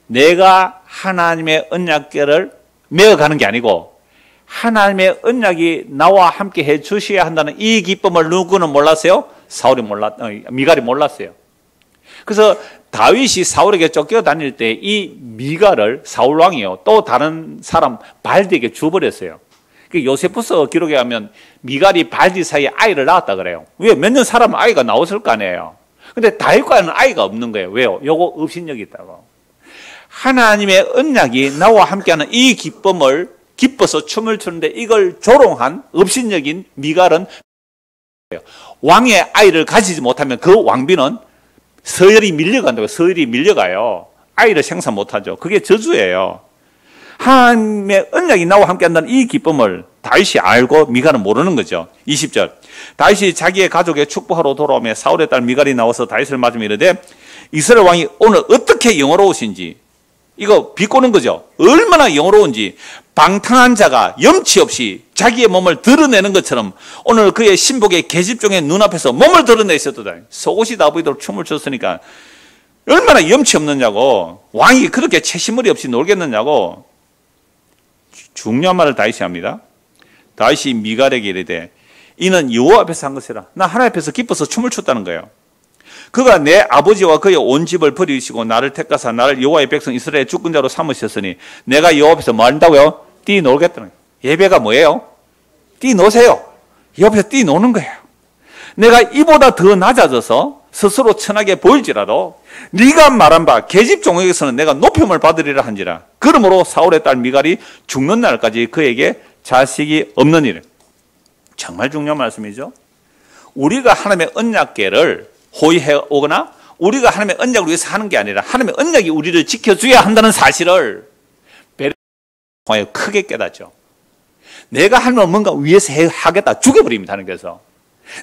내가 하나님의 언약궤를 메어가는 게 아니고 하나님의 언약이 나와 함께 해 주셔야 한다는 이 기쁨을 누구는 몰랐어요? 미갈이 몰랐어요. 그래서 다윗이 사울에게 쫓겨다닐 때 이 미갈을 사울 왕이요, 또 다른 사람 발디에게 줘버렸어요. 요세푸스 기록에 하면 미갈이 발디 사이에 아이를 낳았다 그래요. 왜? 몇 년 살아면 아이가 나왔을 거 아니에요. 근데 다윗과는 아이가 없는 거예요. 왜요? 요거 업신여기 있다고. 하나님의 언약이 나와 함께하는 이 기쁨을 기뻐서 춤을 추는데 이걸 조롱한 업신여긴 미갈은 왕의 아이를 가지지 못하면 그 왕비는 서열이 밀려간다고요. 서열이 밀려가요. 아이를 생산 못하죠. 그게 저주예요. 하나님의 언약이 나와 함께한다는 이 기쁨을 다윗이 알고 미갈은 모르는 거죠. 20절 다윗이 자기의 가족의 축복하러 돌아오며 사울의 딸 미갈이 나와서 다윗을 맞으며 이르되 이스라엘 왕이 오늘 어떻게 영어로우신지 이거 비꼬는 거죠. 얼마나 영어로운지 방탕한 자가 염치 없이 자기의 몸을 드러내는 것처럼 오늘 그의 신복의 계집종의 눈앞에서 몸을 드러내 있었다. 속옷이 다 보이도록 춤을 췄으니까 얼마나 염치 없느냐고. 왕이 그렇게 채신머리 없이 놀겠느냐고. 중요한 말을 다윗이 합니다. 다윗이 미갈에게 이르되 이는 여호와 앞에서 한 것이라. 나 하나님 앞에서 기뻐서 춤을 췄다는 거예요. 그가 내 아버지와 그의 온 집을 버리시고 나를 택하사 나를 여호와의 백성 이스라엘의 주권자로 삼으셨으니 내가 여호와 앞에서 뭐 한다고요? 뛰놀겠다는 거예요. 예배가 뭐예요? 뛰노세요. 여호와 앞에서 뛰노는 거예요. 내가 이보다 더 낮아져서 스스로 천하게 보일지라도 네가 말한 바 계집종에게서는 내가 높임을 받으리라 한지라. 그러므로 사울의 딸 미갈이 죽는 날까지 그에게 자식이 없느니라. 정말 중요한 말씀이죠. 우리가 하나님의 언약궤를 호위해 오거나 우리가 하나님의 언약을 위해서 하는 게 아니라 하나님의 언약이 우리를 지켜줘야 한다는 사실을 배려하여 크게 깨닫죠. 내가 하면 뭔가 위해서 하겠다 죽여버립니다. 하나님께서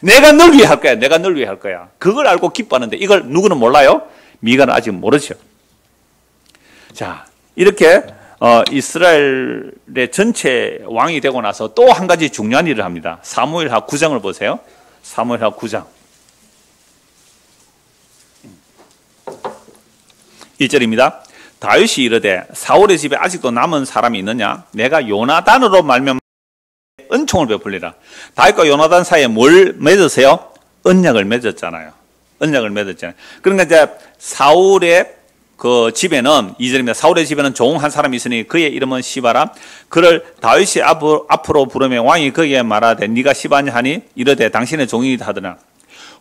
내가 널 위해 할 거야. 내가 널 위해 할 거야. 그걸 알고 기뻐하는데 이걸 누구는 몰라요? 미갈은 아직 모르죠. 자, 이렇게 이스라엘의 전체 왕이 되고 나서 또 한 가지 중요한 일을 합니다. 사무엘하 9장을 보세요. 사무엘하 9장 1절입니다. 다윗이 이르되 사울의 집에 아직도 남은 사람이 있느냐? 내가 요나단으로 말미암아 은총을 베풀리라. 다윗과 요나단 사이에 뭘 맺으세요? 언약을 맺었잖아요. 언약을 맺었잖아요. 그러니까 이제 사울의 그 집에는 2절입니다. 사울의 집에는 종 한 사람이 있으니 그의 이름은 시바라. 그를 다윗이 앞으로 부르며 왕이 그에게 말하되 네가 시바냐 하니 이르되 당신의 종이다 하더라.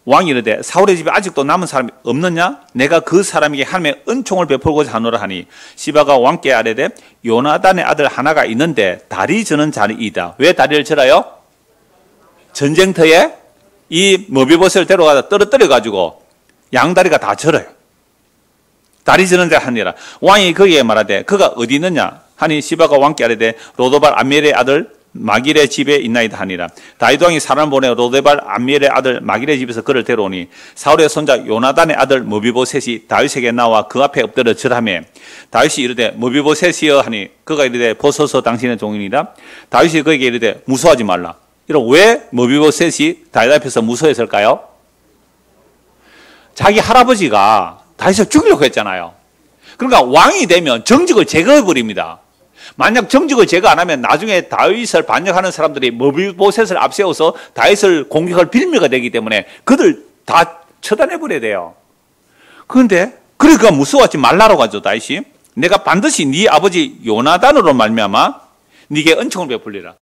왕이 이르되 사울의 집에 아직도 남은 사람이 없느냐? 내가 그 사람에게 하나님의 은총을 베풀고자 하노라 하니 시바가 왕께 아뢰되 요나단의 아들 하나가 있는데 다리 저는 자리이다. 왜 다리를 절어요? 전쟁터에 이 머비봇을 데려가다 떨어뜨려 가지고 양다리가 다 절어요. 다리 저는 자 하니라. 왕이 그에게 말하되 그가 어디 있느냐 하니 시바가 왕께 아뢰되 로도발 암미엘의 아들 마길의 집에 있나이다 하니라. 다윗 왕이 사람을 보내 로데발 암미엘의 아들 마길의 집에서 그를 데려오니 사울의 손자 요나단의 아들 머비보셋이 다윗에게 나와 그 앞에 엎드려 절하며 다윗이 이르되 머비보셋이여 하니 그가 이르되 보소서 당신의 종이니라. 다윗이 그에게 이르되 무서워하지 말라. 이러 왜 머비보셋이 다윗 앞에서 무서워했을까요? 자기 할아버지가 다윗을 죽이려고 했잖아요. 그러니까 왕이 되면 정직을 제거해버립니다. 만약 정직을 제거 안 하면 나중에 다윗을 반역하는 사람들이 머비보셋을 앞세워서 다윗을 공격할 빌미가 되기 때문에 그들 다 처단해버려야 돼요. 그런데 그러니까 무서워하지 말라고 하죠. 다윗이 내가 반드시 네 아버지 요나단으로 말미암아 네게 은총을 베풀리라.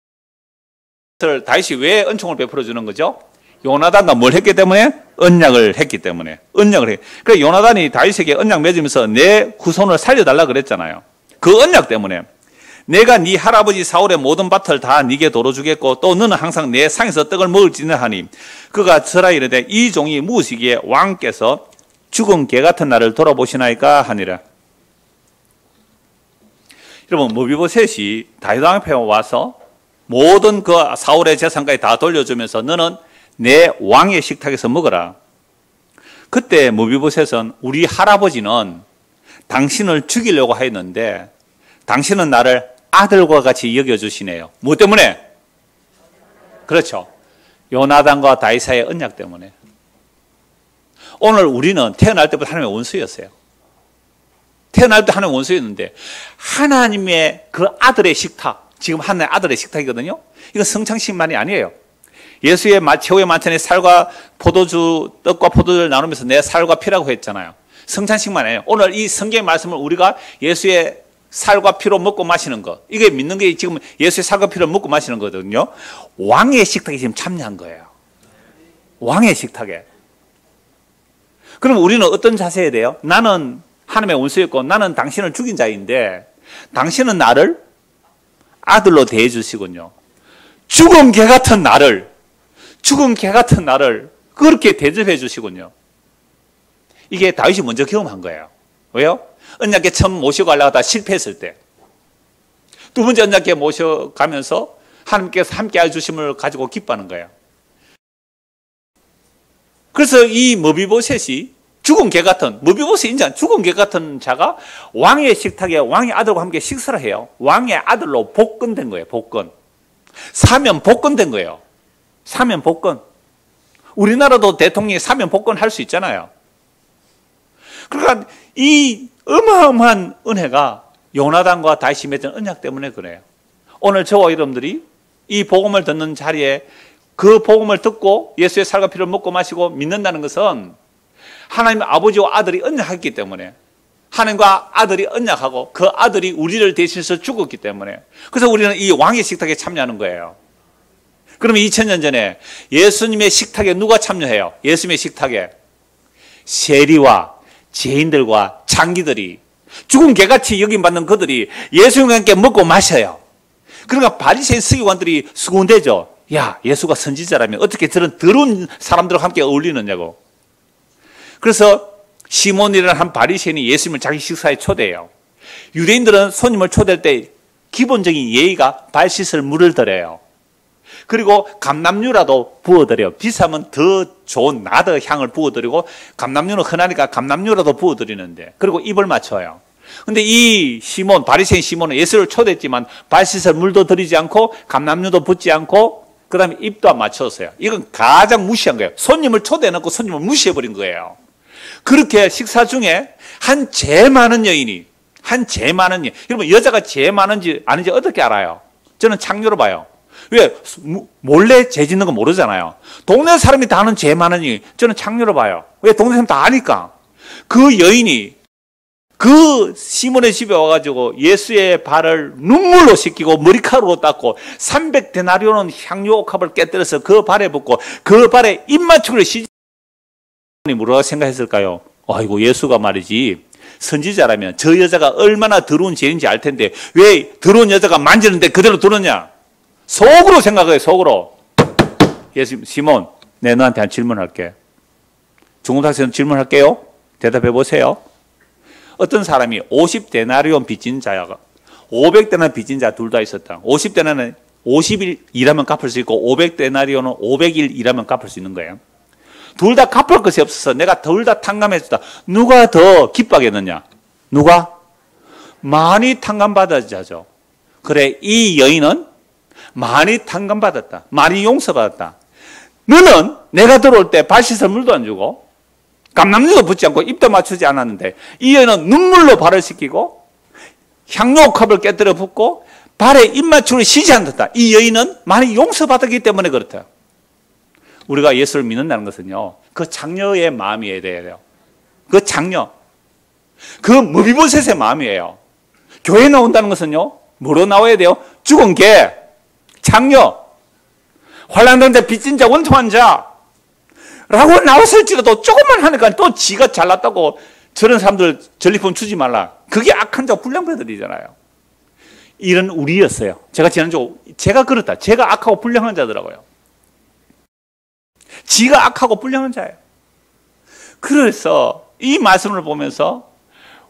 다윗이 왜 은총을 베풀어 주는 거죠? 요나단과 뭘 했기 때문에? 언약을 했기 때문에. 언약을 해. 그래 요나단이 다윗에게 언약 맺으면서 내 후손을 살려달라 그랬잖아요. 그 언약 때문에 내가 네 할아버지 사울의 모든 밭을 다 네게 도로 주겠고 또 너는 항상 내 상에서 떡을 먹을지는 하니 그가 절하 이르되 이 종이 무엇이기에 왕께서 죽은 개 같은 나를 돌아보시나이까 하니라. 여러분 머비보셋이 다윗 왕 앞에 와서 모든 그 사울의 재산까지 다 돌려주면서 너는 내 왕의 식탁에서 먹어라. 그때 머비보셋은 우리 할아버지는 당신을 죽이려고 했는데 당신은 나를 아들과 같이 여겨주시네요. 뭐 때문에? 그렇죠. 요나단과 다윗 사이의 언약 때문에. 오늘 우리는 태어날 때부터 하나님의 원수였어요. 태어날 때 하나님의 원수였는데 하나님의 그 아들의 식탁, 지금 하나님의 아들의 식탁이거든요. 이건 성창식만이 아니에요. 예수의 최후의 만찬에 살과 포도주, 떡과 포도주를 나누면서 내 살과 피라고 했잖아요. 성찬식만 아니에요. 오늘 이 성경의 말씀을 우리가 예수의 살과 피로 먹고 마시는 것. 이게 믿는 게 지금 예수의 살과 피로 먹고 마시는 거거든요. 왕의 식탁에 지금 참여한 거예요. 왕의 식탁에. 그럼 우리는 어떤 자세에 돼요? 나는 하나님의 원수였고 나는 당신을 죽인 자인데 당신은 나를 아들로 대해 주시군요. 죽은 개 같은 나를 그렇게 대접해 주시군요. 이게 다윗이 먼저 경험한 거예요. 왜요? 언약궤 처음 모시고 가려다가 실패했을 때. 두 번째 언약궤 모셔가면서 하나님께서 함께 해주심을 가지고 기뻐하는 거예요. 그래서 이 머비보셋이 죽은 개 같은, 머비보셋 인자 죽은 개 같은 자가 왕의 식탁에 왕의 아들과 함께 식사를 해요. 왕의 아들로 복권된 거예요. 복권. 사면 복권된 거예요. 사면 복권. 우리나라도 대통령이 사면 복권 할 수 있잖아요. 그러니까 이 어마어마한 은혜가 요나단과 다윗이 맺은 언약 때문에 그래요. 오늘 저와 여러분들이 이 복음을 듣는 자리에 그 복음을 듣고 예수의 살과 피를 먹고 마시고 믿는다는 것은 하나님 아버지와 아들이 언약했기 때문에, 하나님과 아들이 언약하고 그 아들이 우리를 대신해서 죽었기 때문에, 그래서 우리는 이 왕의 식탁에 참여하는 거예요. 그러면 2000년 전에 예수님의 식탁에 누가 참여해요? 예수님의 식탁에 세리와 죄인들과 장기들이, 죽은 개같이 여김받는 그들이 예수님과 함께 먹고 마셔요. 그러니까 바리새인 서기관들이 수군대죠. 야, 예수가 선지자라면 어떻게 저런 더러운 사람들과 함께 어울리느냐고. 그래서 시몬이라는 한 바리새인이 예수님을 자기 식사에 초대해요. 유대인들은 손님을 초대할 때 기본적인 예의가 발 씻을 물을 드려요. 그리고 감람류라도 부어드려요. 비싸면 더 좋은 나드 향을 부어드리고, 감람류는 흔하니까 감람류라도 부어드리는데, 그리고 입을 맞춰요. 근데 이 시몬, 바리새인 시몬은 예수를 초대했지만 발 씻을 물도 드리지 않고 감람류도 붓지 않고 그 다음에 입도 안 맞췄어요. 이건 가장 무시한 거예요. 손님을 초대해놓고 손님을 무시해버린 거예요. 그렇게 식사 중에 한 죄 많은 여인이, 여러분 여자가 죄 많은지 아닌지 어떻게 알아요? 저는 창녀로 봐요. 왜? 몰래 죄 짓는 거 모르잖아요. 동네 사람이 다 아는 죄 많으니 저는 창녀로 봐요. 왜? 동네 사람 다 아니까. 그 여인이 그 시몬의 집에 와가지고 예수의 발을 눈물로 씻기고 머리카락으로 닦고 300데나리온은 향유옥합을 깨뜨려서 그 발에 붓고 그 발에 입맞추기를 시작했더니 뭐라고 생각했을까요? 아이고, 예수가 말이지 선지자라면 저 여자가 얼마나 더러운 죄인지 알 텐데 왜 더러운 여자가 만지는데 그대로 두느냐, 속으로 생각해요. 속으로. 예수, 시몬, 내 너한테 한 질문할게. 중고등학생 질문할게요. 대답해 보세요. 어떤 사람이 50데나리온 빚진 자가 500데나리온 빚진 자 둘 다 있었다. 50데나리온은 50일 일하면 갚을 수 있고 500데나리온은 500일 일하면 갚을 수 있는 거예요. 둘 다 갚을 것이 없어서 내가 둘 다 탕감해주다. 누가 더 기뻐하겠느냐? 누가? 많이 탕감받은 자죠. 그래, 이 여인은 많이 탕감받았다. 많이 용서받았다. 너는 내가 들어올 때 발 씻을 물도 안 주고 감람류도 붓지 않고 입도 맞추지 않았는데 이 여인은 눈물로 발을 씻기고 향료컵을 깨뜨려 붓고 발에 입 맞추고 쉬지 않았다. 이 여인은 많이 용서받았기 때문에 그렇다. 우리가 예수를 믿는다는 것은요, 그 장녀의 마음이어야 돼요. 그 장녀, 그 머비보셋의 마음이에요. 교회 나온다는 것은요, 뭐로 나와야 돼요? 죽은 개, 장녀, 환난당자, 빚진 자, 원통한 자 라고 나왔을지라도 조금만 하니까 또 지가 잘났다고 저런 사람들 전리품 주지 말라. 그게 악한 자, 불량배들이잖아요. 이런 우리였어요. 제가 그렇다. 제가 악하고 불량한 자더라고요. 지가 악하고 불량한 자예요. 그래서 이 말씀을 보면서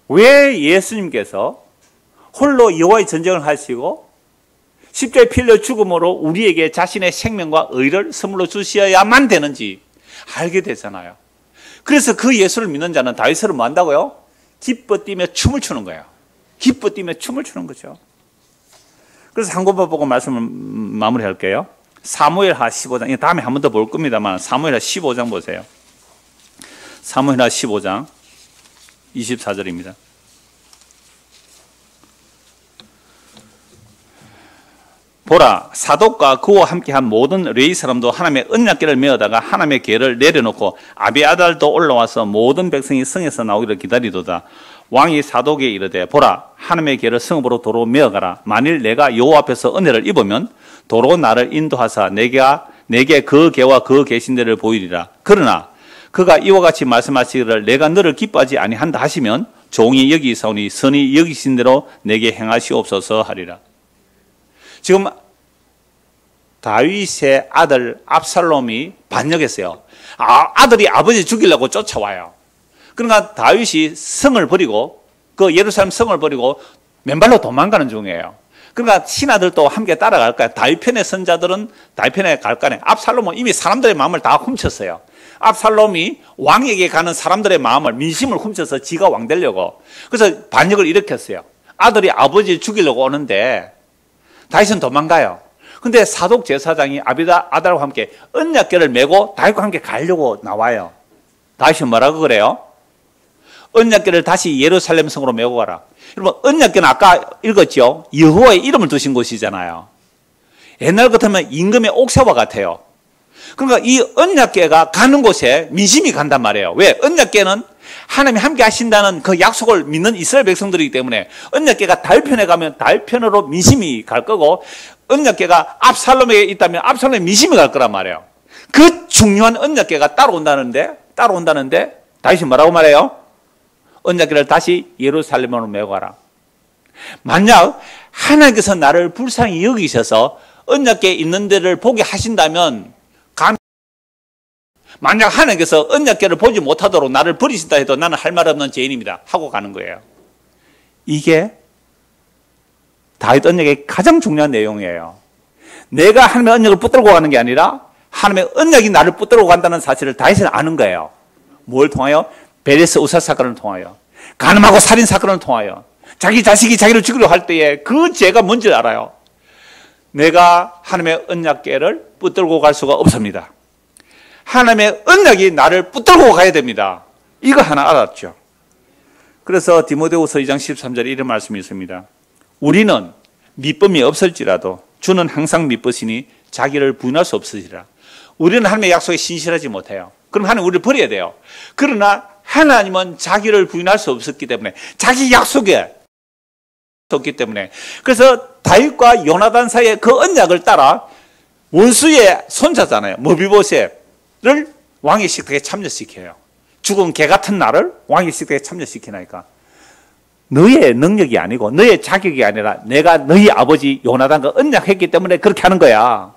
왜 예수님께서 홀로 여호와의 전쟁을 하시고 십자가에 피 흘려 죽음으로 우리에게 자신의 생명과 의를 선물로 주셔야만 되는지 알게 되잖아요. 그래서 그 예수를 믿는 자는 다윗을 뭐 한다고요? 기뻐 뛰며 춤을 추는 거예요. 기뻐 뛰며 춤을 추는 거죠. 그래서 한 곳만 보고 말씀을 마무리할게요. 사무엘하 15장, 다음에 한 번 더 볼 겁니다만 사무엘하 15장 보세요. 사무엘하 15장 24절입니다. 보라, 사독과 그와 함께한 모든 레위 사람도 하나님의 언약궤를 메어다가 하나님의 궤를 내려놓고 아비아달도 올라와서 모든 백성이 성에서 나오기를 기다리도다. 왕이 사독에게 이르되 보라 하나님의 길을 성읍으로 도로 메어가라. 만일 내가 여호와 앞에서 은혜를 입으면 도로 나를 인도하사 내게 그 궤와 그 계신대를 보이리라. 그러나 그가 이와 같이 말씀하시기를 내가 너를 기뻐하지 아니한다 하시면 종이 여기 있사오니 선이 여기신 대로 내게 행하시옵소서 하리라. 지금 다윗의 아들 압살롬이 반역했어요. 아들이 아버지 죽이려고 쫓아와요. 그러니까 다윗이 성을 버리고 그 예루살렘 성을 버리고 맨발로 도망가는 중이에요. 그러니까 신하들도 함께 따라갈까요? 다윗 편의 선자들은 다윗 편에 갈까요? 압살롬은 이미 사람들의 마음을 다 훔쳤어요. 압살롬이 왕에게 가는 사람들의 마음을 민심을 훔쳐서 지가 왕 되려고 그래서 반역을 일으켰어요. 아들이 아버지 죽이려고 오는데 다윗은 도망가요. 근데 사독 제사장이 아들과 함께 언약궤를 메고 다윗과 함께 가려고 나와요. 다윗은 뭐라고 그래요? 언약궤를 다시 예루살렘 성으로 메고 가라. 여러분 언약궤는 아까 읽었죠? 여호와의 이름을 두신 곳이잖아요. 옛날 같으면 임금의 옥새와 같아요. 그러니까 이 언약궤가 가는 곳에 민심이 간단 말이에요. 왜? 언약궤는 하나님이 함께 하신다는 그 약속을 믿는 이스라엘 백성들이기 때문에 언약궤가 다윗 편에 가면 다윗 편으로 민심이 갈 거고 언약궤가 압살롬에게 있다면 압살롬의 민심이 갈 거란 말이에요. 그 중요한 언약궤가 따라온다는데 다윗이 뭐라고 말해요? 언약궤를 다시 예루살렘으로 메고 가라. 만약 하나님께서 나를 불쌍히 여기셔서 언약궤에 있는 데를 보게 하신다면 만약 하나님께서 언약궤를 보지 못하도록 나를 버리신다 해도 나는 할 말 없는 죄인입니다 하고 가는 거예요. 이게 다윗 언약의 가장 중요한 내용이에요. 내가 하나님의 언약을 붙들고 가는 게 아니라 하나님의 언약이 나를 붙들고 간다는 사실을 다윗은 아는 거예요. 뭘 통하여? 베레스 우사 사건을 통하여, 간음하고 살인 사건을 통하여, 자기 자식이 자기를 죽이려 할 때에 그 죄가 뭔지 알아요. 내가 하나님의 언약궤를 붙들고 갈 수가 없습니다. 하나님의 언약이 나를 붙들고 가야 됩니다. 이거 하나 알았죠. 그래서 디모데후서 2장 13절에 이런 말씀이 있습니다. 우리는 미쁨이 없을지라도 주는 항상 미쁘시니 자기를 부인할 수 없으시라. 우리는 하나님의 약속에 신실하지 못해요. 그럼 하나님 우리를 버려야 돼요. 그러나 하나님은 자기를 부인할 수 없었기 때문에 자기 약속에 없기 때문에 그래서 다윗과 요나단 사이의 그 언약을 따라 원수의 손자잖아요. 머비보셋을 왕의 식탁에 참여시켜요. 죽은 개 같은 나를 왕의 식탁에 참여시키니까 너의 능력이 아니고 너의 자격이 아니라 내가 너희 아버지 요나단과 언약했기 때문에 그렇게 하는 거야.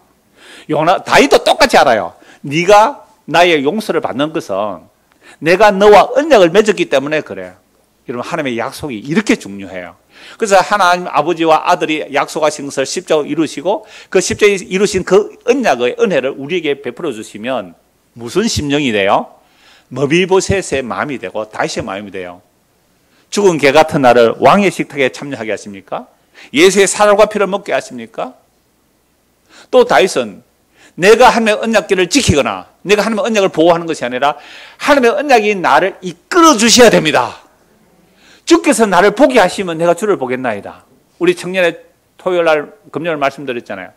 다윗도 똑같이 알아요. 네가 나의 용서를 받는 것은 내가 너와 언약을 맺었기 때문에 그래. 여러분 하나님의 약속이 이렇게 중요해요. 그래서 하나님 아버지와 아들이 약속하신 것을 십자가로 이루시고 그 십자가에 이루신 그 언약의 은혜를 우리에게 베풀어 주시면 무슨 심령이 돼요? 머비보셋의 마음이 되고 다윗의 마음이 돼요. 죽은 개 같은 나를 왕의 식탁에 참여하게 하십니까? 예수의 살과 피를 먹게 하십니까? 또 다윗은 내가 하나님의 언약궤를 지키거나 내가 하나님의 언약을 보호하는 것이 아니라 하나님의 언약이 나를 이끌어 주셔야 됩니다. 주께서 나를 보게 하시면 내가 주를 보겠나이다. 우리 청년의 토요일날 금요일 말씀드렸잖아요.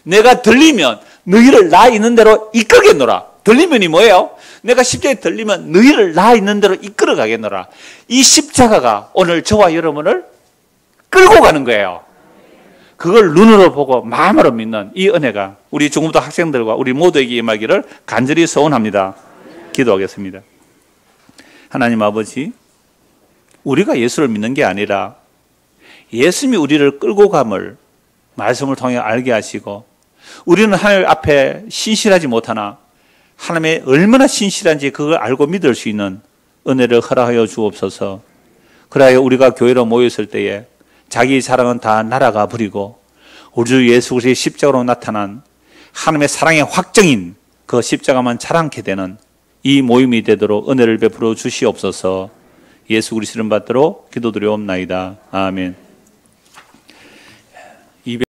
내가 들리면 너희를 나 있는 대로 이끌겠노라. 들리면이 뭐예요? 내가 십자가에 들리면 너희를 나 있는 대로 이끌어 가겠노라. 이 십자가가 오늘 저와 여러분을 끌고 가는 거예요. 그걸 눈으로 보고 마음으로 믿는 이 은혜가 우리 중고등부 학생들과 우리 모두에게 임하기를 간절히 소원합니다. 기도하겠습니다. 하나님 아버지, 우리가 예수를 믿는 게 아니라 예수님이 우리를 끌고 감을 말씀을 통해 알게 하시고 우리는 하나님 앞에 신실하지 못하나 하나님의 얼마나 신실한지 그걸 알고 믿을 수 있는 은혜를 허락하여 주옵소서. 그래야 우리가 교회로 모였을 때에 자기 자랑은 다 날아가 버리고 우리 주 예수 그리스도의 십자가로 나타난 하나님의 사랑의 확정인 그 십자가만 자랑케 되는 이 모임이 되도록 은혜를 베풀어 주시옵소서. 예수 그리스도를 받들어 기도드리옵나이다. 아멘.